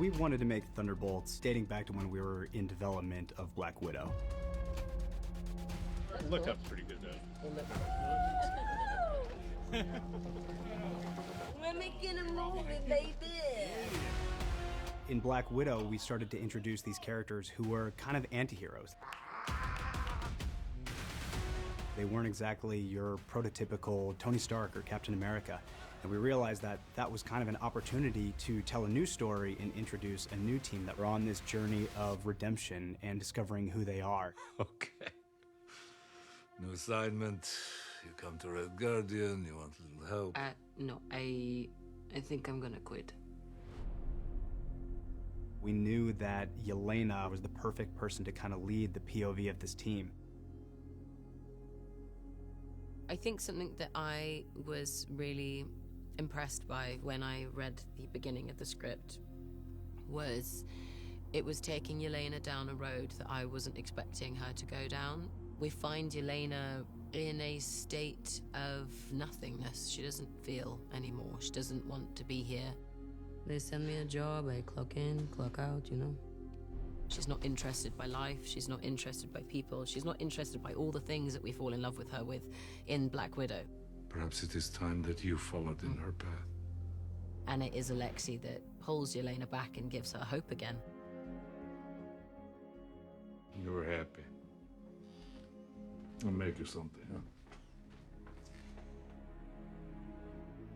We wanted to make Thunderbolts dating back to when we were in development of Black Widow. Look up pretty good though. We're making a movie, baby. In Black Widow, we started to introduce these characters who were kind of anti-heroes. They weren't exactly your prototypical Tony Stark or Captain America. And we realized that that was kind of an opportunity to tell a new story and introduce a new team that were on this journey of redemption and discovering who they are. Okay. New assignment. You come to Red Guardian, you want a little help. No, I think I'm gonna quit. We knew that Yelena was the perfect person to kind of lead the POV of this team. I think something that I was really impressed by when I read the beginning of the script was it was taking Yelena down a road that I wasn't expecting her to go down. We find Yelena in a state of nothingness. She doesn't feel anymore. She doesn't want to be here. They send me a job, I clock in, clock out, you know. She's not interested by life, she's not interested by people, she's not interested by all the things that we fall in love with her with in Black Widow. Perhaps it is time that you followed in her path. And it is Alexei that pulls Yelena back and gives her hope again. You were happy. I'll make you something, huh?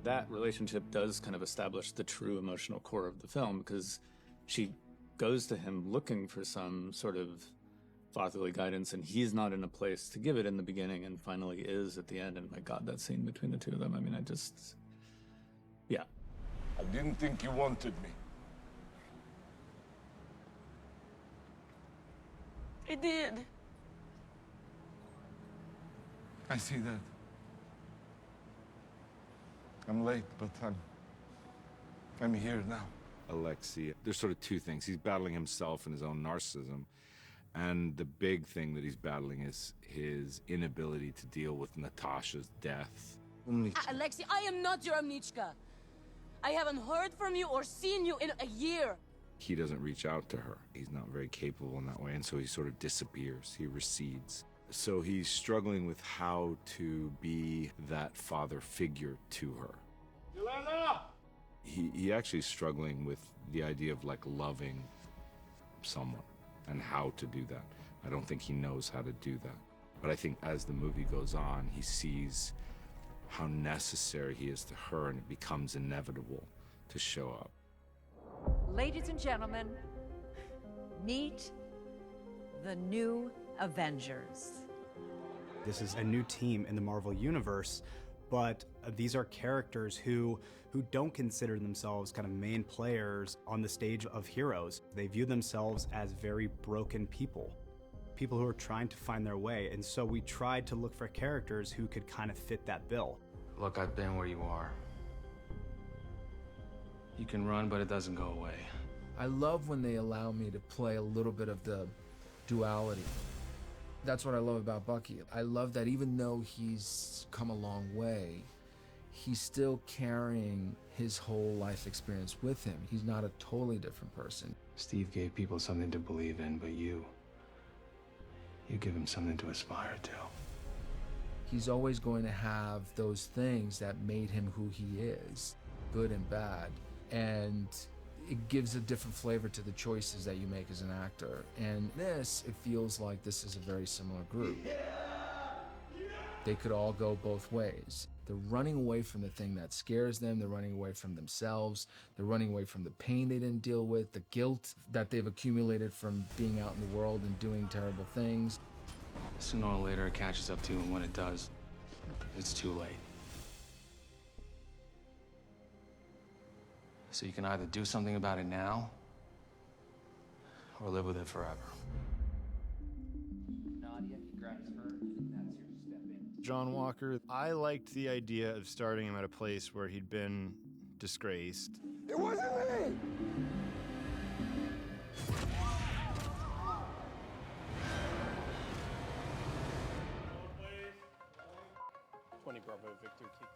That relationship does kind of establish the true emotional core of the film, because she goes to him looking for some sort of fatherly guidance, and he's not in a place to give it in the beginning and finally is at the end. And my God, that scene between the two of them, I mean, yeah. I didn't think you wanted me. I did. I see that. I'm late, but I'm here now. Alexei, there's sort of two things. He's battling himself and his own narcissism. And the big thing that he's battling is his inability to deal with Natasha's death. Alexei, I am not your Omnichka. I haven't heard from you or seen you in a year. He doesn't reach out to her. He's not very capable in that way, and so he sort of disappears. He recedes. So he's struggling with how to be that father figure to her. Yelena! He actually is struggling with the idea of like loving someone and how to do that. I don't think he knows how to do that. But I think as the movie goes on, he sees how necessary he is to her, and it becomes inevitable to show up. Ladies and gentlemen, meet the new Avengers. This is a new team in the Marvel Universe, but these are characters who don't consider themselves kind of main players on the stage of heroes. They view themselves as very broken people who are trying to find their way. And so we tried to look for characters who could kind of fit that bill. Look, I've been where you are. You can run, but it doesn't go away. I love when they allow me to play a little bit of the duality. That's what I love about Bucky. I love that even though he's come a long way, he's still carrying his whole life experience with him. He's not a totally different person. Steve gave people something to believe in, but you give him something to aspire to. He's always going to have those things that made him who he is, good and bad. And it gives a different flavor to the choices that you make as an actor. And this, it feels like this is a very similar group. They could all go both ways. They're running away from the thing that scares them, they're running away from themselves, they're running away from the pain they didn't deal with, the guilt that they've accumulated from being out in the world and doing terrible things. Sooner or later, it catches up to you, and when it does, it's too late. So you can either do something about it now, or live with it forever. Nadia, you grab his fur, that's your step in. John Walker, I liked the idea of starting him at a place where he'd been disgraced. It wasn't me! 20 Bravo Victor, kick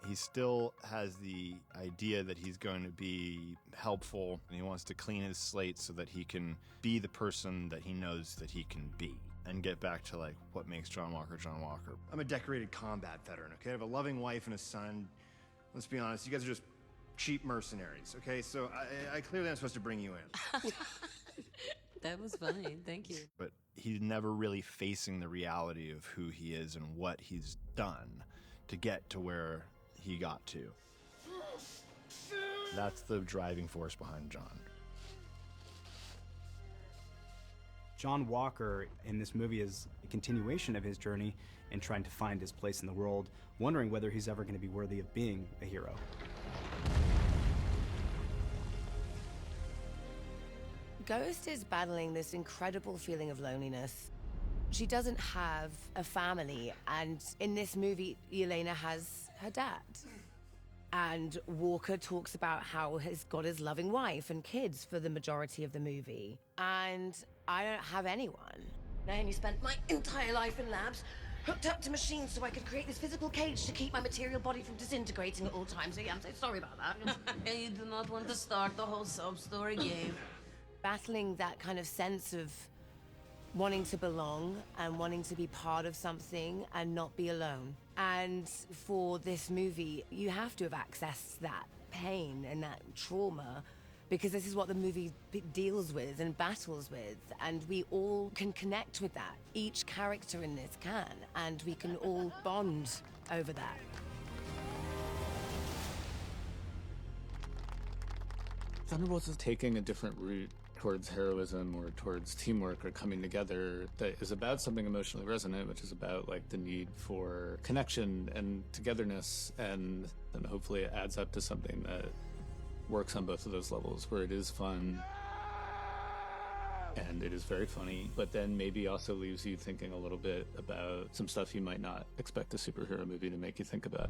4. He still has the idea that he's going to be helpful, and he wants to clean his slate so that he can be the person that he knows that he can be, and get back to like what makes John Walker John Walker. I'm a decorated combat veteran, okay? I have a loving wife and a son. Let's be honest, you guys are just cheap mercenaries, okay? So I clearly am supposed to bring you in. That was funny. Thank you. But he's never really facing the reality of who he is and what he's done to get to where he got to. That's the driving force behind John. John Walker in this movie is a continuation of his journey in trying to find his place in the world, wondering whether he's ever going to be worthy of being a hero. Ghost is battling this incredible feeling of loneliness. She doesn't have a family, and in this movie, Elena has her dad. And Walker talks about how he's got his loving wife and kids for the majority of the movie. And I don't have anyone. I only spent my entire life in labs, hooked up to machines so I could create this physical cage to keep my material body from disintegrating at all times. So yeah, I'm so sorry about that. You do not want to start the whole sub-story game. Battling that kind of sense of wanting to belong and wanting to be part of something and not be alone. And for this movie, you have to have accessed that pain and that trauma, because this is what the movie deals with and battles with, and we all can connect with that. Each character in this can, and we can all bond over that. Thunderbolts is taking a different route towards heroism or towards teamwork or coming together that is about something emotionally resonant, which is about like the need for connection and togetherness, and then hopefully it adds up to something that works on both of those levels, where it is fun and it is very funny, but then maybe also leaves you thinking a little bit about some stuff you might not expect a superhero movie to make you think about.